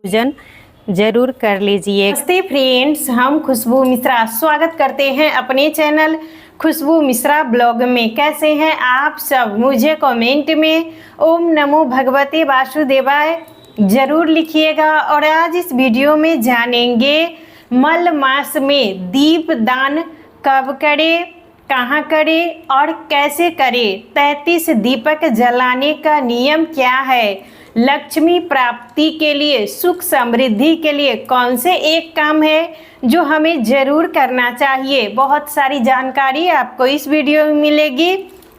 पूजन जरूर कर लीजिए। नमस्ते फ्रेंड्स, हम खुशबू मिश्रा स्वागत करते हैं अपने चैनल खुशबू मिश्रा ब्लॉग में। कैसे हैं आप सब? मुझे कमेंट में ओम नमो भगवते वासुदेवाय जरूर लिखिएगा। और आज इस वीडियो में जानेंगे मल मास में दीप दान कब करें, कहाँ करें और कैसे करें। 33 दीपक जलाने का नियम क्या है, लक्ष्मी प्राप्ति के लिए, सुख समृद्धि के लिए कौन से एक काम है जो हमें ज़रूर करना चाहिए। बहुत सारी जानकारी आपको इस वीडियो में मिलेगी।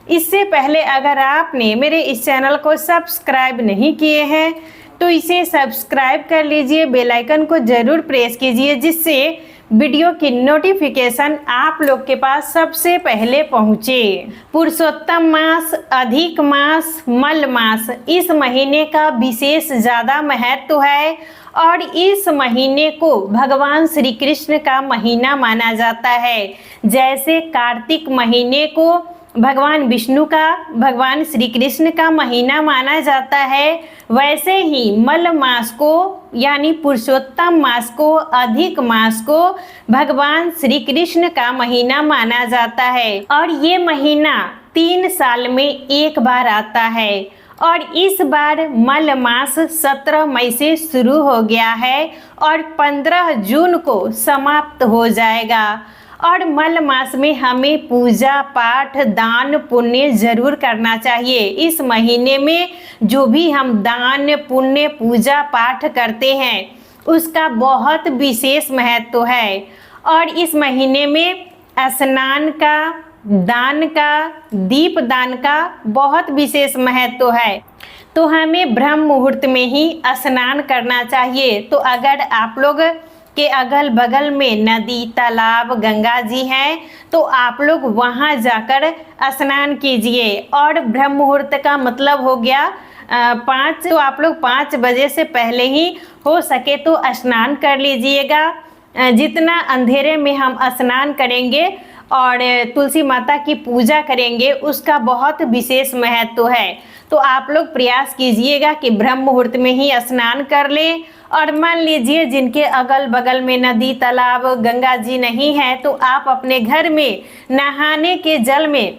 इससे पहले अगर आपने मेरे इस चैनल को सब्सक्राइब नहीं किए हैं तो इसे सब्सक्राइब कर लीजिए, बेल आइकन को ज़रूर प्रेस कीजिए जिससे वीडियो की नोटिफिकेशन आप लोग के पास सबसे पहले पहुँचे। पुरुषोत्तम मास, अधिक मास, मल मास, इस महीने का विशेष ज़्यादा महत्व है और इस महीने को भगवान श्री कृष्ण का महीना माना जाता है। जैसे कार्तिक महीने को भगवान विष्णु का, भगवान श्री कृष्ण का महीना माना जाता है, वैसे ही मल मास को यानी पुरुषोत्तम मास को, अधिक मास को भगवान श्री कृष्ण का महीना माना जाता है। और ये महीना 3 साल में एक बार आता है और इस बार मल मास 17 मई से शुरू हो गया है और 15 जून को समाप्त हो जाएगा। और मल मास में हमें पूजा पाठ, दान पुण्य जरूर करना चाहिए। इस महीने में जो भी हम दान पुण्य पूजा पाठ करते हैं उसका बहुत विशेष महत्व है। और इस महीने में स्नान का, दान का, दीप दान का बहुत विशेष महत्व है। तो हमें ब्रह्म मुहूर्त में ही स्नान करना चाहिए। तो अगर आप लोग के अगल बगल में नदी, तालाब, गंगा जी हैं तो आप लोग वहां जाकर स्नान कीजिए। और ब्रह्म मुहूर्त का मतलब हो गया 5, तो आप लोग 5 बजे से पहले ही हो सके तो स्नान कर लीजिएगा। जितना अंधेरे में हम स्नान करेंगे और तुलसी माता की पूजा करेंगे उसका बहुत विशेष महत्व है। तो आप लोग प्रयास कीजिएगा कि ब्रह्म मुहूर्त में ही स्नान कर लें। और मान लीजिए जिनके अगल बगल में नदी, तालाब, गंगा जी नहीं है तो आप अपने घर में नहाने के जल में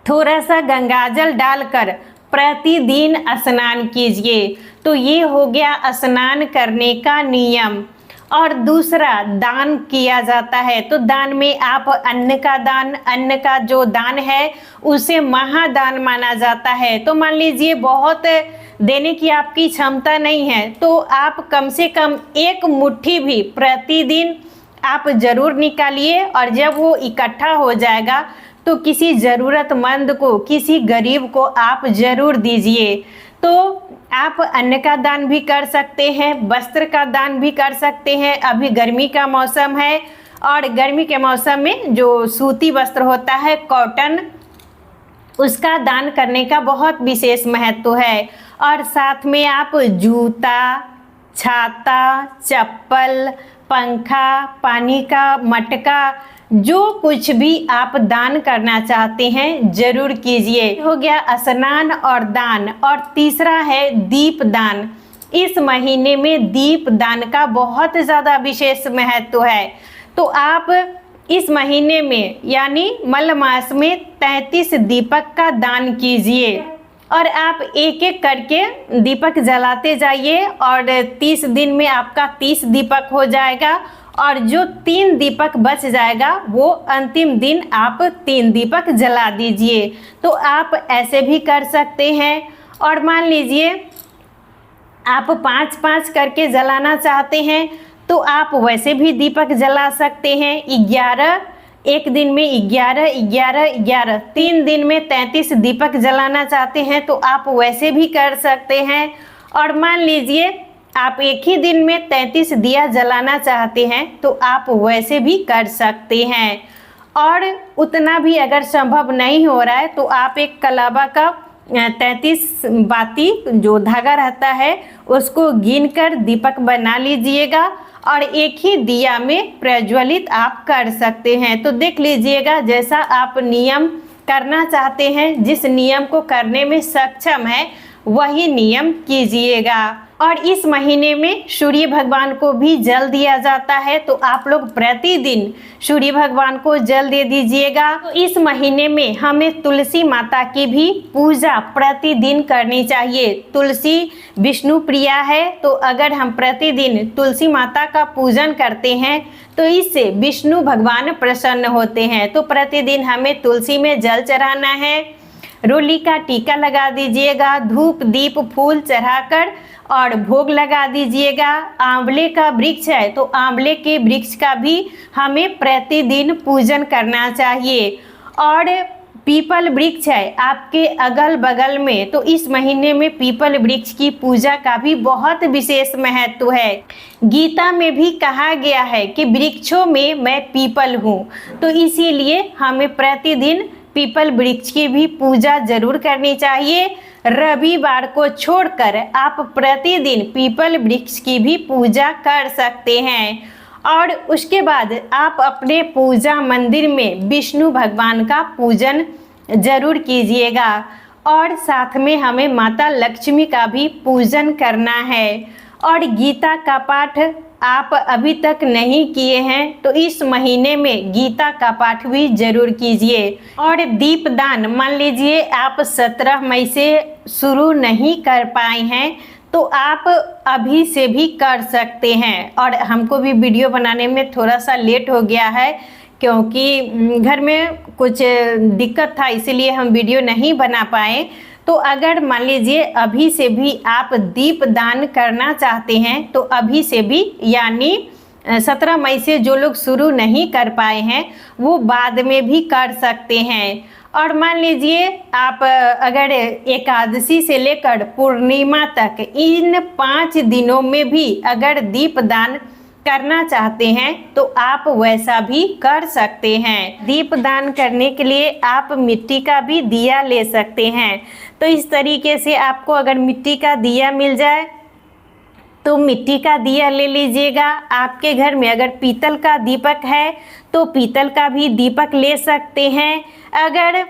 थोड़ा सा गंगाजल डालकर प्रतिदिन स्नान कीजिए। तो ये हो गया स्नान करने का नियम। और दूसरा, दान किया जाता है। तो दान में आप अन्न का दान, अन्न का जो दान है उसे महादान माना जाता है। तो मान लीजिए बहुत देने की आपकी क्षमता नहीं है तो आप कम से कम 1 मुट्ठी भी प्रतिदिन आप जरूर निकालिए। और जब वो इकट्ठा हो जाएगा तो किसी ज़रूरतमंद को, किसी गरीब को आप ज़रूर दीजिए। तो आप अन्न का दान भी कर सकते हैं, वस्त्र का दान भी कर सकते हैं। अभी गर्मी का मौसम है और गर्मी के मौसम में जो सूती वस्त्र होता है, कॉटन, उसका दान करने का बहुत विशेष महत्व है। और साथ में आप जूता, छाता, चप्पल, पंखा, पानी का मटका, जो कुछ भी आप दान करना चाहते हैं जरूर कीजिए। हो गया स्नान और दान। और तीसरा है दीप दान। इस महीने में दीप दान का बहुत ज़्यादा विशेष महत्व है। तो आप इस महीने में यानी मल मास में 33 दीपक का दान कीजिए और आप एक एक करके दीपक जलाते जाइए और 30 दिन में आपका 30 दीपक हो जाएगा। और जो 3 दीपक बच जाएगा वो अंतिम दिन आप 3 दीपक जला दीजिए। तो आप ऐसे भी कर सकते हैं। और मान लीजिए आप 5-5 करके जलाना चाहते हैं तो आप वैसे भी दीपक जला सकते हैं। 11, एक दिन में 11, 11, 11, 3 दिन में 33 दीपक जलाना चाहते हैं तो आप वैसे भी कर सकते हैं। और मान लीजिए आप एक ही दिन में 33 दिया जलाना चाहते हैं तो आप वैसे भी कर सकते हैं। और उतना भी अगर संभव नहीं हो रहा है तो आप एक कलावा का 33 बाती जो धागा रहता है उसको गिनकर दीपक बना लीजिएगा और एक ही दिया में प्रज्वलित आप कर सकते हैं। तो देख लीजिएगा जैसा आप नियम करना चाहते हैं, जिस नियम को करने में सक्षम है वही नियम कीजिएगा। और इस महीने में सूर्य भगवान को भी जल दिया जाता है, तो आप लोग प्रतिदिन सूर्य भगवान को जल दे दीजिएगा। तो इस महीने में हमें तुलसी माता की भी पूजा प्रतिदिन करनी चाहिए। तुलसी विष्णु प्रिया है, तो अगर हम प्रतिदिन तुलसी माता का पूजन करते हैं तो इससे विष्णु भगवान प्रसन्न होते हैं। तो प्रतिदिन हमें तुलसी में जल चढ़ाना है, रोली का टीका लगा दीजिएगा, धूप दीप फूल चढ़ाकर और भोग लगा दीजिएगा। आंवले का वृक्ष है तो आंवले के वृक्ष का भी हमें प्रतिदिन पूजन करना चाहिए। और पीपल वृक्ष है आपके अगल बगल में, तो इस महीने में पीपल वृक्ष की पूजा का भी बहुत विशेष महत्व है। गीता में भी कहा गया है कि वृक्षों में मैं पीपल हूँ, तो इसीलिए हमें प्रतिदिन पीपल वृक्ष की भी पूजा जरूर करनी चाहिए। रविवार को छोड़कर आप प्रतिदिन पीपल वृक्ष की भी पूजा कर सकते हैं। और उसके बाद आप अपने पूजा मंदिर में विष्णु भगवान का पूजन जरूर कीजिएगा। और साथ में हमें माता लक्ष्मी का भी पूजन करना है। और गीता का पाठ आप अभी तक नहीं किए हैं तो इस महीने में गीता का पाठ भी जरूर कीजिए। और दीपदान, मान लीजिए आप 17 मई से शुरू नहीं कर पाए हैं तो आप अभी से भी कर सकते हैं। और हमको भी वीडियो बनाने में थोड़ा सा लेट हो गया है क्योंकि घर में कुछ दिक्कत था, इसीलिए हम वीडियो नहीं बना पाए। तो अगर मान लीजिए अभी से भी आप दीप दान करना चाहते हैं तो अभी से भी, यानी 17 मई से जो लोग शुरू नहीं कर पाए हैं वो बाद में भी कर सकते हैं। और मान लीजिए आप अगर एकादशी से लेकर पूर्णिमा तक इन 5 दिनों में भी अगर दीप दान करना चाहते हैं तो आप वैसा भी कर सकते हैं। दीप दान करने के लिए आप मिट्टी का भी दिया ले सकते हैं। तो इस तरीके से आपको अगर मिट्टी का दिया मिल जाए तो मिट्टी का दिया ले लीजिएगा। आपके घर में अगर पीतल का दीपक है तो पीतल का भी दीपक ले सकते हैं। अगर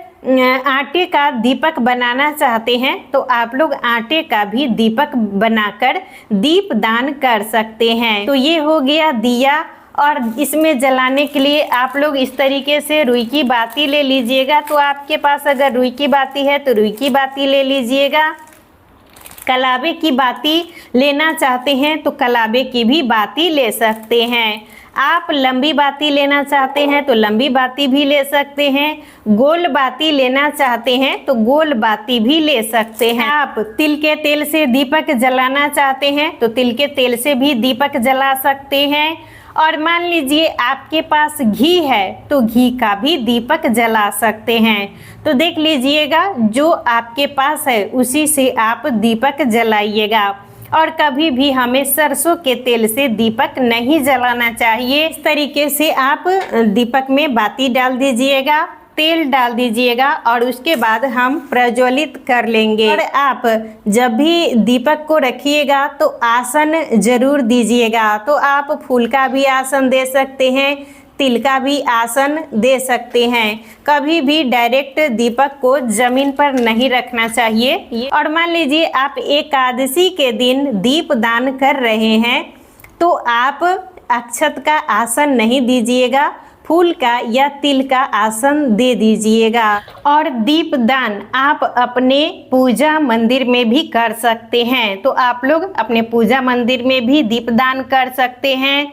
आटे का दीपक बनाना चाहते हैं तो आप लोग आटे का भी दीपक बनाकर दीप दान कर सकते हैं। तो ये हो गया दिया। और इसमें जलाने के लिए आप लोग इस तरीके से रुई की बाती ले लीजिएगा। तो आपके पास अगर रुई की बाती है तो रुई की बाती ले लीजिएगा। कलावे की बाती लेना चाहते हैं तो कलावे की भी बाती ले सकते हैं। आप लंबी बाती लेना चाहते हैं तो लंबी बाती भी ले सकते हैं। गोल बाती लेना चाहते हैं तो गोल बाती भी ले सकते हैं। आप तिल के तेल से दीपक जलाना चाहते हैं तो तिल के तेल से भी दीपक जला सकते हैं। और मान लीजिए आपके पास घी है तो घी का भी दीपक जला सकते हैं। तो देख लीजिएगा जो आपके पास है उसी से आप दीपक जलाइएगा। और कभी भी हमें सरसों के तेल से दीपक नहीं जलाना चाहिए। इस तरीके से आप दीपक में बाती डाल दीजिएगा, तेल डाल दीजिएगा और उसके बाद हम प्रज्वलित कर लेंगे। और आप जब भी दीपक को रखिएगा तो आसन जरूर दीजिएगा। तो आप फूल का भी आसन दे सकते हैं, तिल का भी आसन दे सकते हैं। कभी भी डायरेक्ट दीपक को जमीन पर नहीं रखना चाहिए। और मान लीजिए आप एकादशी के दिन दीप दान कर रहे हैं तो आप अक्षत का आसन नहीं दीजिएगा, फूल का या तिल का आसन दे दीजिएगा। और दीप दान आप अपने पूजा मंदिर में भी कर सकते हैं। तो आप लोग अपने पूजा मंदिर में भी दीप दान कर सकते हैं।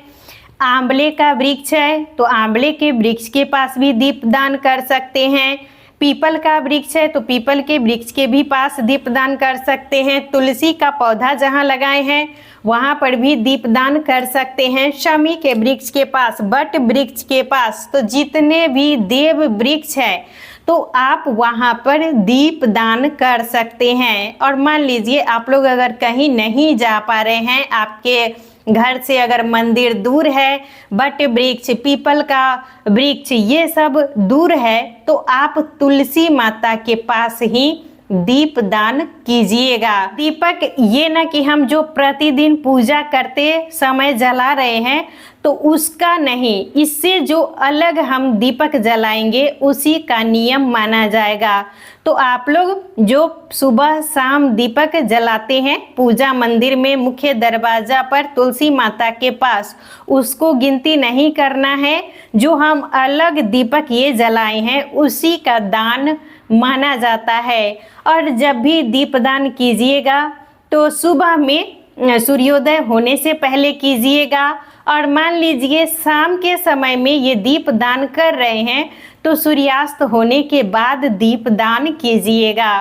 आंवले का वृक्ष है तो आंवले के वृक्ष के पास भी दीप दान कर सकते हैं। पीपल का वृक्ष है तो पीपल के वृक्ष के भी पास दीप दान कर सकते हैं। तुलसी का पौधा जहाँ लगाए हैं वहाँ पर भी दीप दान कर सकते हैं। शमी के वृक्ष के पास, बट वृक्ष के पास, तो जितने भी देव वृक्ष है तो आप वहाँ पर दीप दान कर सकते हैं। और मान लीजिए आप लोग अगर कहीं नहीं जा पा रहे हैं, आपके घर से अगर मंदिर दूर है, बट वृक्ष, पीपल का वृक्ष ये सब दूर है, तो आप तुलसी माता के पास ही दीप दान कीजिएगा। दीपक ये ना कि हम जो प्रतिदिन पूजा करते समय जला रहे हैं तो उसका नहीं, इससे जो अलग हम दीपक जलाएंगे उसी का नियम माना जाएगा। तो आप लोग जो सुबह शाम दीपक जलाते हैं पूजा मंदिर में मुख्य दरवाजा पर तुलसी माता के पास, उसको गिनती नहीं करना है। जो हम अलग दीपक ये जलाए हैं उसी का दान माना जाता है। और जब भी दीपदान कीजिएगा तो सुबह में सूर्योदय होने से पहले कीजिएगा। और मान लीजिए शाम के समय में ये दीप दान कर रहे हैं तो सूर्यास्त होने के बाद दीप दान कीजिएगा।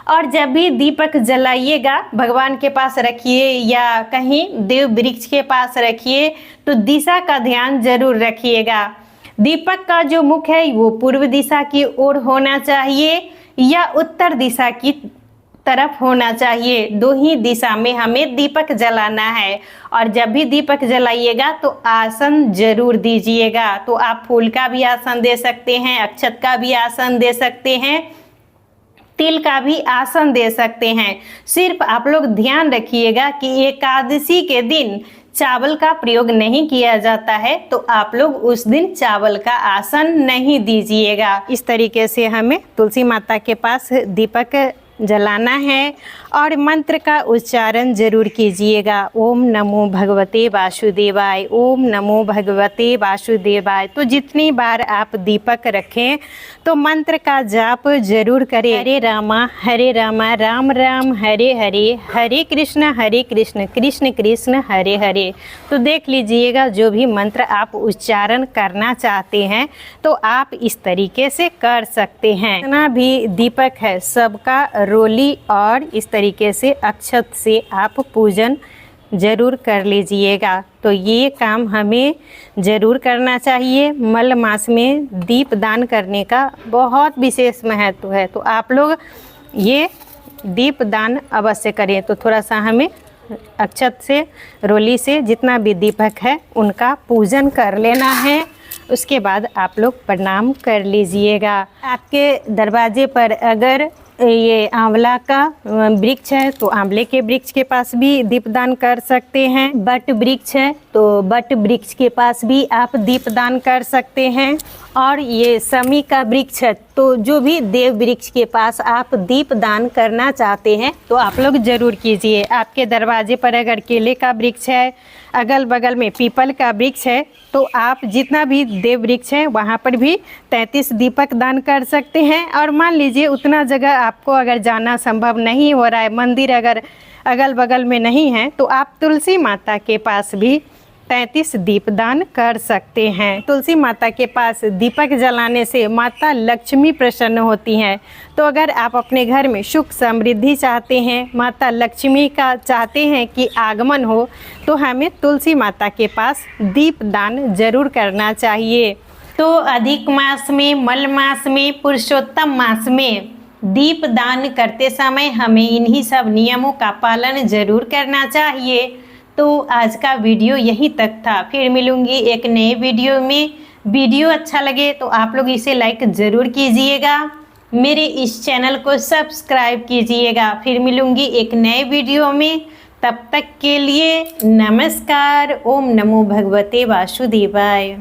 और जब भी दीपक जलाइएगा भगवान के पास रखिए या कहीं देव वृक्ष के पास रखिए तो दिशा का ध्यान जरूर रखिएगा। दीपक का जो मुख है वो पूर्व दिशा की ओर होना चाहिए या उत्तर दिशा की तरफ होना चाहिए। दो ही दिशा में हमें दीपक जलाना है। और जब भी दीपक जलाइएगा तो आसन जरूर दीजिएगा। तो आप फूल का भी आसन दे सकते हैं, अक्षत का भी आसन दे सकते हैं, तिल का भी आसन दे सकते हैं। सिर्फ आप लोग ध्यान रखिएगा कि एकादशी के दिन चावल का प्रयोग नहीं किया जाता है, तो आप लोग उस दिन चावल का आसन नहीं दीजिएगा। इस तरीके से हमें तुलसी माता के पास दीपक जलाना है और मंत्र का उच्चारण जरूर कीजिएगा। ओम नमो भगवते वासुदेवाय, ओम नमो भगवते वासुदेवाय। तो जितनी बार आप दीपक रखें तो मंत्र का जाप जरूर करें। हरे रामा राम राम हरे हरे, हरे कृष्ण कृष्ण कृष्ण हरे हरे। तो देख लीजिएगा जो भी मंत्र आप उच्चारण करना चाहते हैं तो आप इस तरीके से कर सकते हैं। जितना भी दीपक है सबका रोली और इस तरीके से अक्षत से आप पूजन जरूर कर लीजिएगा। तो ये काम हमें ज़रूर करना चाहिए। मल मास में दीप दान करने का बहुत विशेष महत्व है। तो आप लोग ये दीप दान अवश्य करें। तो थोड़ा सा हमें अक्षत से रोली से जितना भी दीपक है उनका पूजन कर लेना है। उसके बाद आप लोग प्रणाम कर लीजिएगा। आपके दरवाजे पर अगर ये आंवला का वृक्ष है तो आंवले के वृक्ष के पास भी दीपदान कर सकते हैं। बट वृक्ष है तो बट वृक्ष के पास भी आप दीपदान कर सकते हैं। और ये समी का वृक्ष है तो जो भी देव वृक्ष के पास आप दीपदान करना चाहते हैं तो आप लोग ज़रूर कीजिए। आपके दरवाजे पर अगर केले का वृक्ष है, अगल बगल में पीपल का वृक्ष है तो आप जितना भी देव वृक्ष है वहाँ पर भी 33 दीपक दान कर सकते हैं। और मान लीजिए उतना जगह आपको अगर जाना संभव नहीं हो रहा है, मंदिर अगर अगल बगल में नहीं है तो आप तुलसी माता के पास भी 33 दीपदान कर सकते हैं। तुलसी माता के पास दीपक जलाने से माता लक्ष्मी प्रसन्न होती हैं। तो अगर आप अपने घर में सुख समृद्धि चाहते हैं, माता लक्ष्मी का चाहते हैं कि आगमन हो, तो हमें तुलसी माता के पास दीपदान जरूर करना चाहिए। तो अधिक मास में, मल मास में, पुरुषोत्तम मास में दीपदान करते समय हमें इन्हीं सब नियमों का पालन जरूर करना चाहिए। तो आज का वीडियो यहीं तक था। फिर मिलूंगी एक नए वीडियो में। वीडियो अच्छा लगे तो आप लोग इसे लाइक ज़रूर कीजिएगा, मेरे इस चैनल को सब्सक्राइब कीजिएगा। फिर मिलूंगी एक नए वीडियो में। तब तक के लिए नमस्कार। ओम नमो भगवते वासुदेवाय।